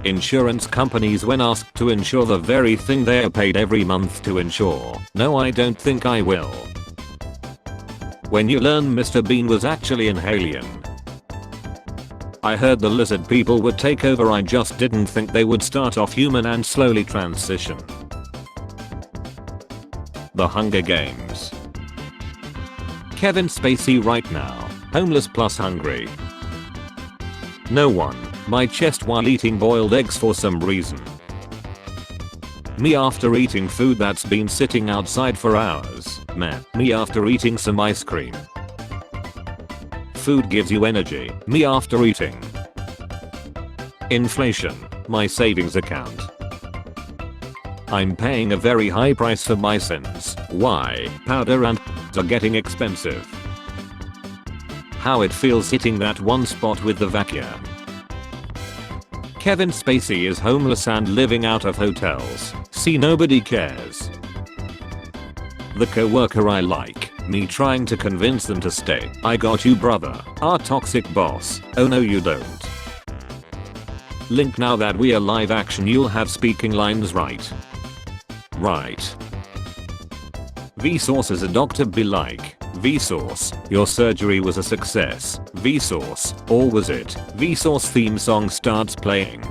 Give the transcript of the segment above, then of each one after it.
Insurance companies when asked to insure the very thing they are paid every month to insure. No, I don't think I will. When you learn Mr. Bean was actually an alien. I heard the lizard people would take over, I just didn't think they would start off human and slowly transition. The Hunger Games. Kevin Spacey right now, homeless plus hungry. No one, my chest while eating boiled eggs for some reason. Me after eating food that's been sitting outside for hours. Meh. Me after eating some ice cream. Food gives you energy. Me after eating. Inflation, my savings account. I'm paying a very high price for my sins. Why? Powder and are getting expensive. How it feels hitting that one spot with the vacuum. Kevin Spacey is homeless and living out of hotels. See, nobody cares. The coworker I like, me trying to convince them to stay. I got you, brother. Our toxic boss. Oh no you don't. Link, now that we are live action you'll have speaking lines right. Right. Vsauce is a doctor be like. Vsauce, your surgery was a success. Vsauce, or was it? Vsauce theme song starts playing.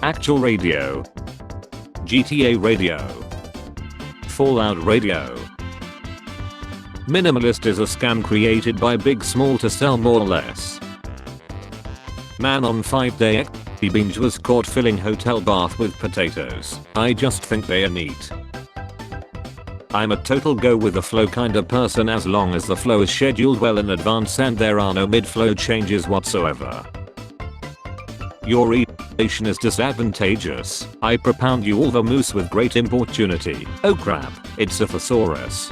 Actual radio. GTA radio. Fallout radio. Minimalist is a scam created by Big Small to sell more or less. Man on 5-day binge was caught filling hotel bath with potatoes. I just think they are neat. I'm a total go with the flow kinda person as long as the flow is scheduled well in advance and there are no mid-flow changes whatsoever. Your relation is disadvantageous. I propound you all the moose with great importunity. Oh crap, it's a thesaurus.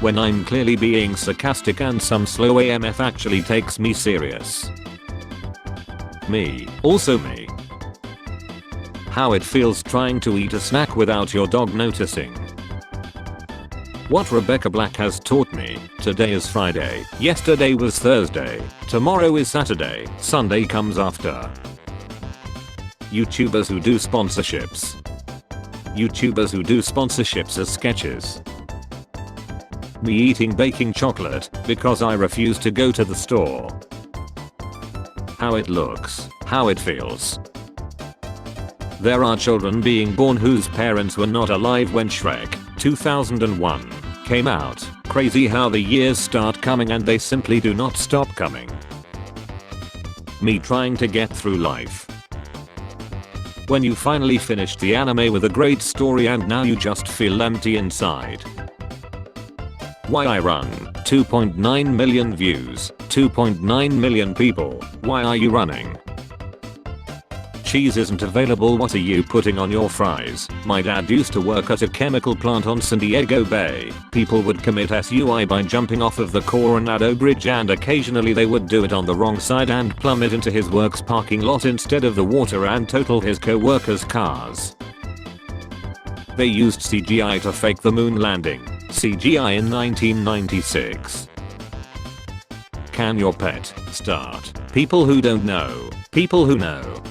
When I'm clearly being sarcastic and some slow AMF actually takes me serious. Me, also me. How it feels trying to eat a snack without your dog noticing. What Rebecca Black has taught me, today is Friday, yesterday was Thursday, tomorrow is Saturday, Sunday comes after. YouTubers who do sponsorships. YouTubers who do sponsorships as sketches. Me eating baking chocolate because I refuse to go to the store. How it looks, how it feels. There are children being born whose parents were not alive when Shrek 2001 came out. Crazy how the years start coming and they simply do not stop coming. Me trying to get through life. When you finally finished the anime with a great story and now you just feel empty inside. Why I run 2.9 million views, 2.9 million people. Why are you running? Cheese isn't available, what are you putting on your fries? My dad used to work at a chemical plant on San Diego Bay. People would commit SUI by jumping off of the Coronado Bridge and occasionally they would do it on the wrong side and plummet into his work's parking lot instead of the water and total his co-workers' cars. They used CGI to fake the moon landing. CGI in 1996. Can your pet start? People who don't know. People who know.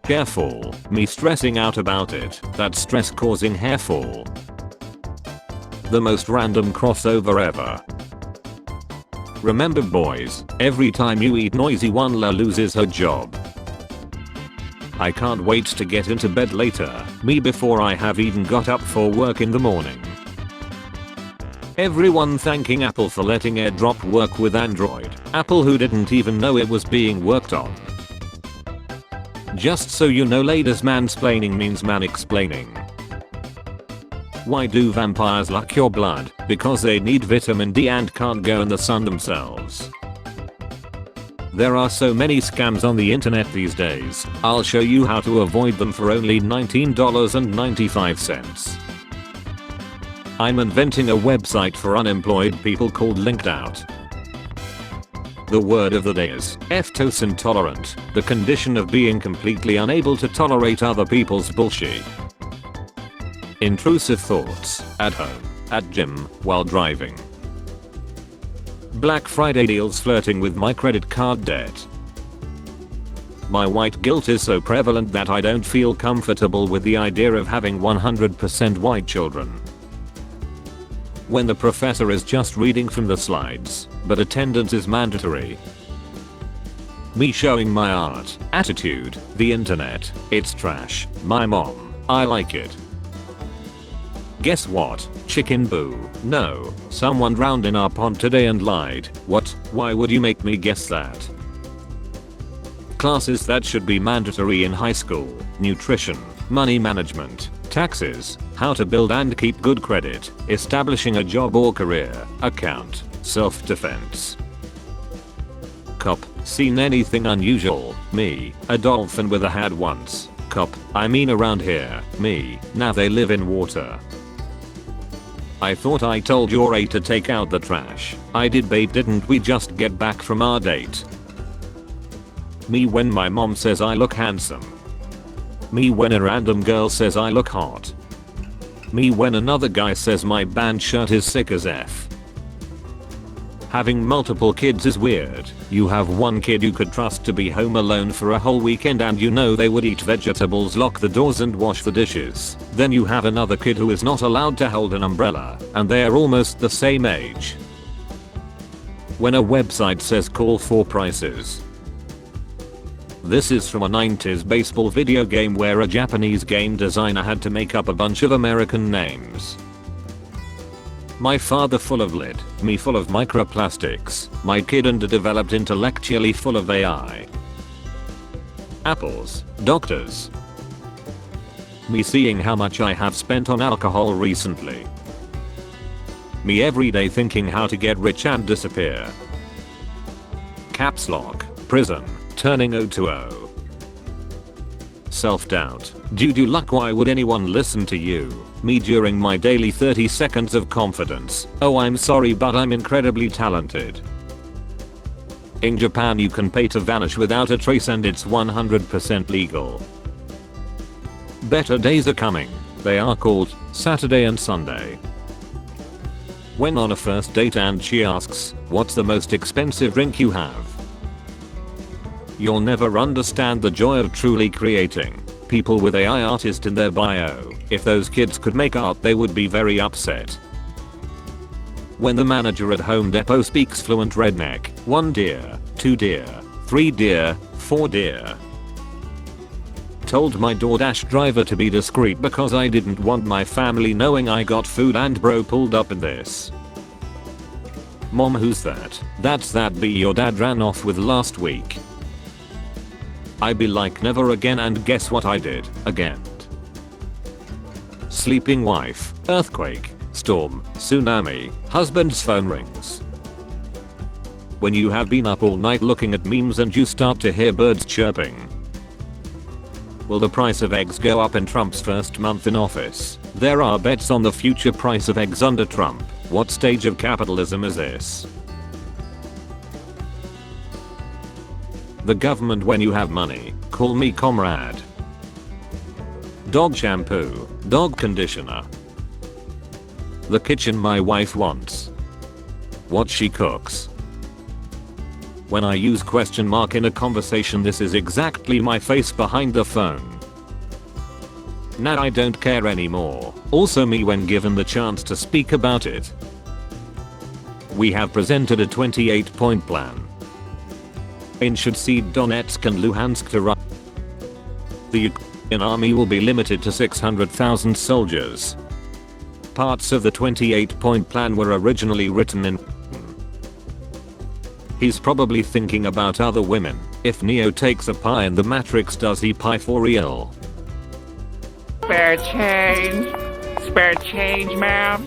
Careful, me stressing out about it. That stress causing hair fall. The most random crossover ever. Remember boys, every time you eat noisy one la loses her job. I can't wait to get into bed later, me before I have even got up for work in the morning. Everyone thanking Apple for letting AirDrop work with Android. Apple who didn't even know it was being worked on. Just so you know ladies, mansplaining means man explaining. Why do vampires like your blood? Because they need vitamin D and can't go in the sun themselves. There are so many scams on the internet these days. I'll show you how to avoid them for only $19.95. I'm inventing a website for unemployed people called Linked Out. The word of the day is lactose intolerant, the condition of being completely unable to tolerate other people's bullshit. Intrusive thoughts, at home, at gym, while driving. Black Friday deals, flirting with my credit card debt. My white guilt is so prevalent that I don't feel comfortable with the idea of having 100% white children. When the professor is just reading from the slides, but attendance is mandatory. Me showing my art, attitude, the internet, it's trash, my mom, I like it. Guess what? Chicken boo. No, someone drowned in our pond today and lied. What? Why would you make me guess that? Classes that should be mandatory in high school: nutrition, money management, taxes, how to build and keep good credit, establishing a job or career, account, self-defense. Cop, seen anything unusual? Me, a dolphin with a head once. Cop, I mean around here. Me, now they live in water. I thought I told your A to take out the trash. I did, babe, didn't we just get back from our date? Me when my mom says I look handsome. Me when a random girl says I look hot. Me when another guy says my band shirt is sick as F. Having multiple kids is weird. You have one kid you could trust to be home alone for a whole weekend and you know they would eat vegetables, lock the doors and wash the dishes. Then you have another kid who is not allowed to hold an umbrella and they are almost the same age. When a website says call for prices. This is from a 90s baseball video game where a Japanese game designer had to make up a bunch of American names. My father full of lead, me full of microplastics, my kid underdeveloped intellectually full of AI. Apples, doctors. Me seeing how much I have spent on alcohol recently. Me every day thinking how to get rich and disappear. Caps lock, prison, turning O to O. Self-doubt, due to luck, why would anyone listen to you? Me during my daily 30 seconds of confidence. Oh, I'm sorry, but I'm incredibly talented. In Japan you can pay to vanish without a trace and it's 100% legal. Better days are coming. They are called Saturday and Sunday. When on a first date and she asks, what's the most expensive drink you have? You'll never understand the joy of truly creating. People with AI artist in their bio. If those kids could make art they would be very upset. When the manager at Home Depot speaks fluent redneck. 1 deer, 2 deer, 3 deer, 4 deer. Told my DoorDash driver to be discreet because I didn't want my family knowing I got food and bro pulled up in this. Mom, who's that? That's that bee your dad ran off with last week. I be like never again and guess what I did? Again. Sleeping wife, earthquake, storm, tsunami, husband's phone rings. When you have been up all night looking at memes and you start to hear birds chirping. Will the price of eggs go up in Trump's first month in office? There are bets on the future price of eggs under Trump. What stage of capitalism is this? The government when you have money, call me comrade. Dog shampoo, dog conditioner. The kitchen my wife wants. What she cooks. When I use question mark in a conversation, this is exactly my face behind the phone. Now I don't care anymore. Also me when given the chance to speak about it. We have presented a 28-point plan. Ukraine should cede Donetsk and Luhansk to Russia. The Ukrainian army will be limited to 600,000 soldiers. Parts of the 28-point plan were originally written in. He's probably thinking about other women. If Neo takes a pie in the Matrix, does he pie for real? Spare change, ma'am.